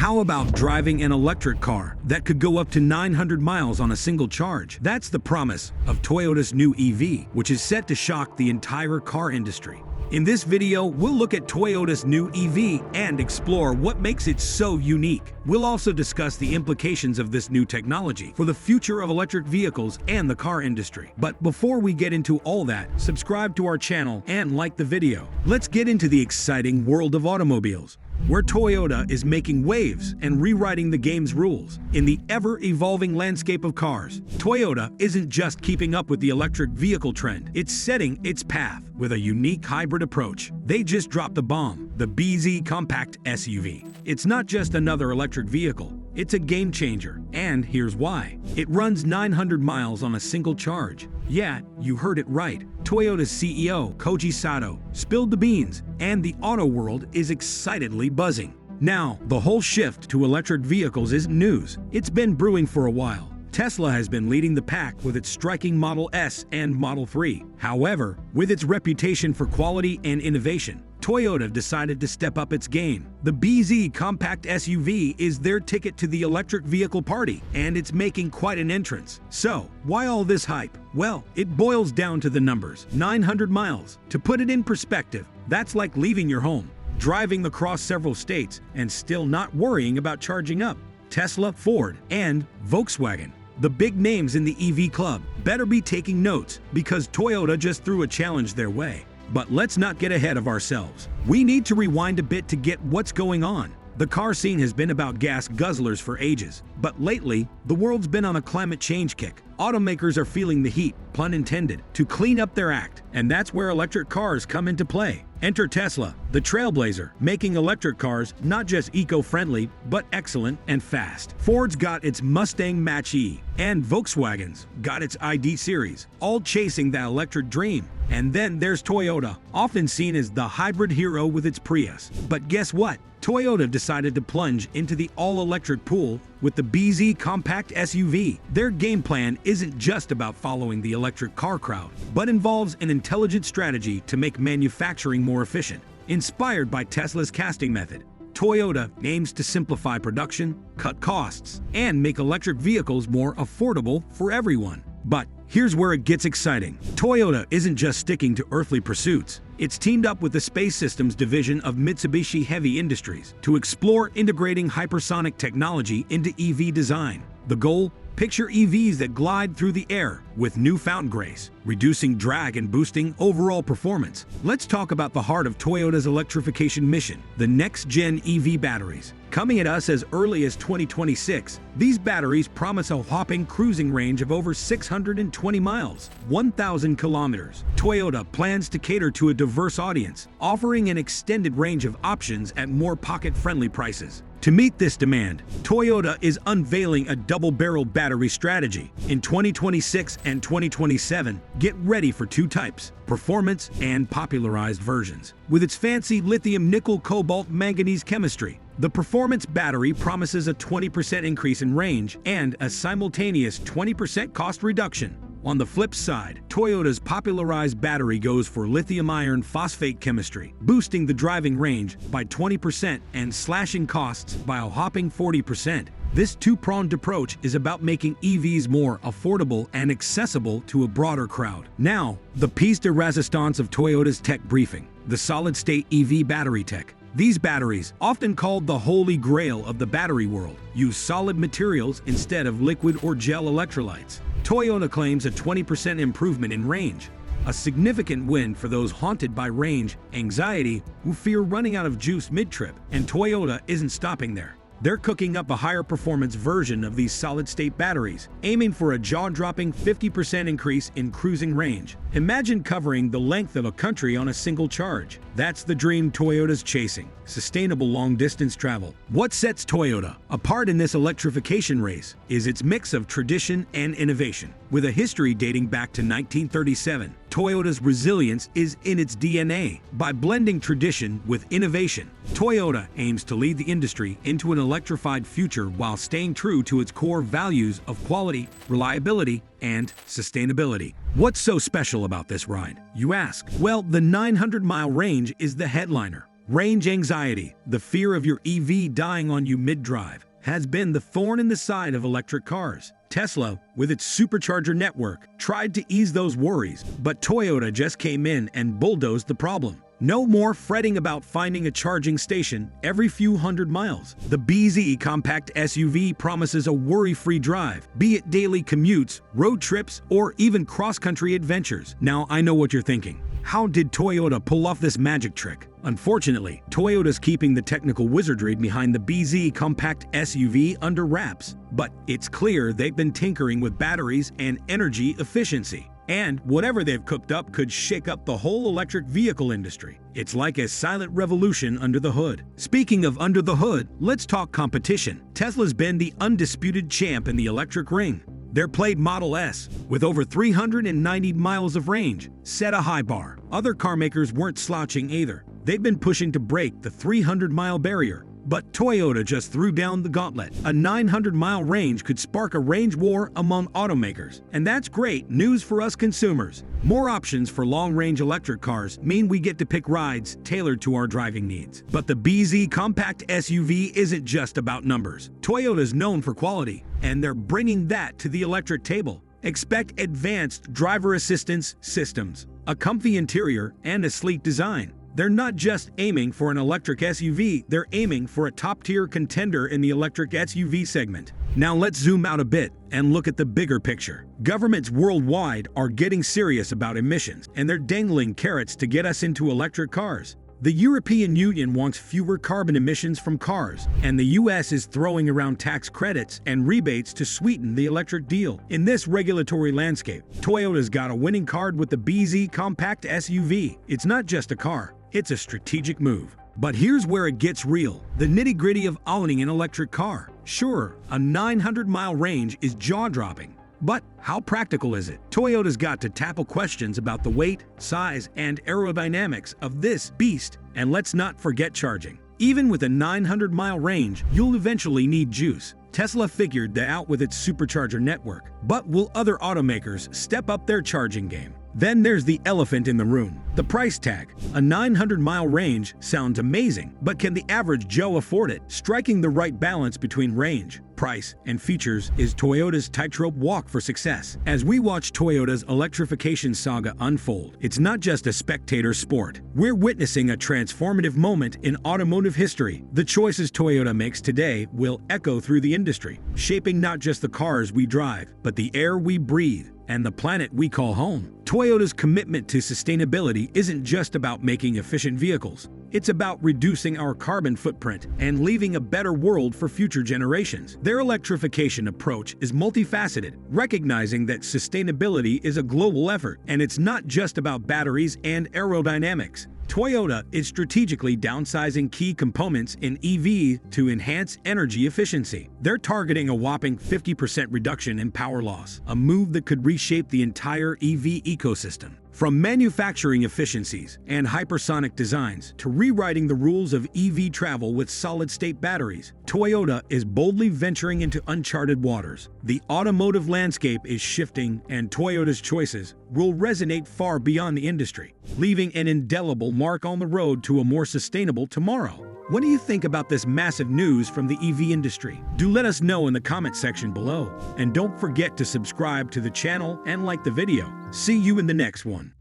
How about driving an electric car that could go up to 900 miles on a single charge? That's the promise of Toyota's new EV, which is set to shock the entire car industry. In this video, we'll look at Toyota's new EV and explore what makes it so unique. We'll also discuss the implications of this new technology for the future of electric vehicles and the car industry. But before we get into all that, subscribe to our channel and like the video. Let's get into the exciting world of automobiles, where Toyota is making waves and rewriting the game's rules. In the ever-evolving landscape of cars, Toyota isn't just keeping up with the electric vehicle trend, it's setting its path with a unique hybrid approach. They just dropped the bomb, the BZ Compact SUV. It's not just another electric vehicle, it's a game changer, and here's why. It runs 900 miles on a single charge. Yeah, you heard it right. Toyota's CEO, Koji Sato, spilled the beans, and the auto world is excitedly buzzing. Now, the whole shift to electric vehicles isn't news. It's been brewing for a while. Tesla has been leading the pack with its striking Model S and Model 3. However, with its reputation for quality and innovation, Toyota decided to step up its game. The BZ Compact SUV is their ticket to the electric vehicle party, and it's making quite an entrance. So, why all this hype? Well, it boils down to the numbers. 900 miles. To put it in perspective, that's like leaving your home, driving across several states, and still not worrying about charging up. Tesla, Ford, and Volkswagen, the big names in the EV club, better be taking notes because Toyota just threw a challenge their way. But let's not get ahead of ourselves. We need to rewind a bit to get what's going on. The car scene has been about gas guzzlers for ages, but lately, the world's been on a climate change kick. Automakers are feeling the heat, pun intended, to clean up their act, and that's where electric cars come into play. Enter Tesla, the trailblazer, making electric cars not just eco-friendly, but excellent and fast. Ford's got its Mustang Mach-E, and Volkswagen's got its ID series, all chasing that electric dream. And then there's Toyota, often seen as the hybrid hero with its Prius. But guess what? Toyota decided to plunge into the all-electric pool with the BZ Compact SUV. Their game plan isn't just about following the electric car crowd, but involves an intelligent strategy to make manufacturing more efficient. Inspired by Tesla's casting method, Toyota aims to simplify production, cut costs, and make electric vehicles more affordable for everyone. But here's where it gets exciting. Toyota isn't just sticking to earthly pursuits. It's teamed up with the Space Systems division of Mitsubishi Heavy Industries to explore integrating hypersonic technology into EV design. The goal? Picture EVs that glide through the air with newfound grace, reducing drag and boosting overall performance. Let's talk about the heart of Toyota's electrification mission, the next-gen EV batteries. Coming at us as early as 2026, these batteries promise a whopping cruising range of over 620 miles, 1,000 kilometers. Toyota plans to cater to a diverse audience, offering an extended range of options at more pocket-friendly prices. To meet this demand, Toyota is unveiling a double-barrel battery strategy. In 2026 and 2027, get ready for two types, performance and popularized versions. With its fancy lithium nickel cobalt manganese chemistry, the performance battery promises a 20% increase in range and a simultaneous 20% cost reduction. On the flip side, Toyota's popularized battery goes for lithium iron phosphate chemistry, boosting the driving range by 20% and slashing costs by a whopping 40%. This two-pronged approach is about making EVs more affordable and accessible to a broader crowd. Now, the piece de resistance of Toyota's tech briefing, the solid-state EV battery tech. These batteries, often called the holy grail of the battery world, use solid materials instead of liquid or gel electrolytes. Toyota claims a 20% improvement in range, a significant win for those haunted by range anxiety who fear running out of juice mid-trip. And Toyota isn't stopping there. They're cooking up a higher performance version of these solid-state batteries, aiming for a jaw-dropping 50% increase in cruising range. Imagine covering the length of a country on a single charge. That's the dream Toyota's chasing, sustainable long-distance travel. What sets Toyota apart in this electrification race is its mix of tradition and innovation. With a history dating back to 1937, Toyota's resilience is in its DNA. By blending tradition with innovation, Toyota aims to lead the industry into an electrified future while staying true to its core values of quality, reliability, and sustainability. What's so special about this ride, you ask? Well, the 900-mile range is the headliner. Range anxiety, the fear of your EV dying on you mid-drive, has been the thorn in the side of electric cars. Tesla, with its supercharger network, tried to ease those worries, but Toyota just came in and bulldozed the problem. No more fretting about finding a charging station every few hundred miles. The BZ compact SUV promises a worry-free drive, be it daily commutes, road trips, or even cross-country adventures. Now, I know what you're thinking. How did Toyota pull off this magic trick? Unfortunately, Toyota's keeping the technical wizardry behind the BZ compact SUV under wraps. But it's clear they've been tinkering with batteries and energy efficiency. And whatever they've cooked up could shake up the whole electric vehicle industry. It's like a silent revolution under the hood. Speaking of under the hood, let's talk competition. Tesla's been the undisputed champ in the electric ring. Their plate Model S, with over 390 miles of range, set a high bar. Other car makers weren't slouching either. They've been pushing to break the 300-mile barrier. But Toyota just threw down the gauntlet. A 900-mile range could spark a range war among automakers. And that's great news for us consumers. More options for long-range electric cars mean we get to pick rides tailored to our driving needs. But the BZ compact SUV isn't just about numbers. Toyota's known for quality, and they're bringing that to the electric table. Expect advanced driver assistance systems, a comfy interior, and a sleek design. They're not just aiming for an electric SUV, they're aiming for a top-tier contender in the electric SUV segment. Now let's zoom out a bit and look at the bigger picture. Governments worldwide are getting serious about emissions, and they're dangling carrots to get us into electric cars. The European Union wants fewer carbon emissions from cars, and the US is throwing around tax credits and rebates to sweeten the electric deal. In this regulatory landscape, Toyota's got a winning card with the BZ compact SUV. It's not just a car, it's a strategic move. But here's where it gets real, the nitty-gritty of owning an electric car. Sure, a 900-mile range is jaw-dropping. But how practical is it? Toyota's got to tackle questions about the weight, size, and aerodynamics of this beast. And let's not forget charging. Even with a 900-mile range, you'll eventually need juice. Tesla figured that out with its supercharger network. But will other automakers step up their charging game? Then there's the elephant in the room, the price tag. A 900-mile range sounds amazing, but can the average Joe afford it? Striking the right balance between range, price, and features is Toyota's tightrope walk for success. As we watch Toyota's electrification saga unfold, it's not just a spectator sport. We're witnessing a transformative moment in automotive history. The choices Toyota makes today will echo through the industry, shaping not just the cars we drive, but the air we breathe and the planet we call home. Toyota's commitment to sustainability isn't just about making efficient vehicles. It's about reducing our carbon footprint and leaving a better world for future generations. Their electrification approach is multifaceted, recognizing that sustainability is a global effort, and it's not just about batteries and aerodynamics. Toyota is strategically downsizing key components in EV to enhance energy efficiency. They're targeting a whopping 50% reduction in power loss, a move that could reshape the entire EV ecosystem. From manufacturing efficiencies and hypersonic designs to rewriting the rules of EV travel with solid-state batteries, Toyota is boldly venturing into uncharted waters. The automotive landscape is shifting, and Toyota's choices will resonate far beyond the industry, leaving an indelible mark on the road to a more sustainable tomorrow. What do you think about this massive news from the EV industry? Do let us know in the comment section below. And don't forget to subscribe to the channel and like the video. See you in the next one.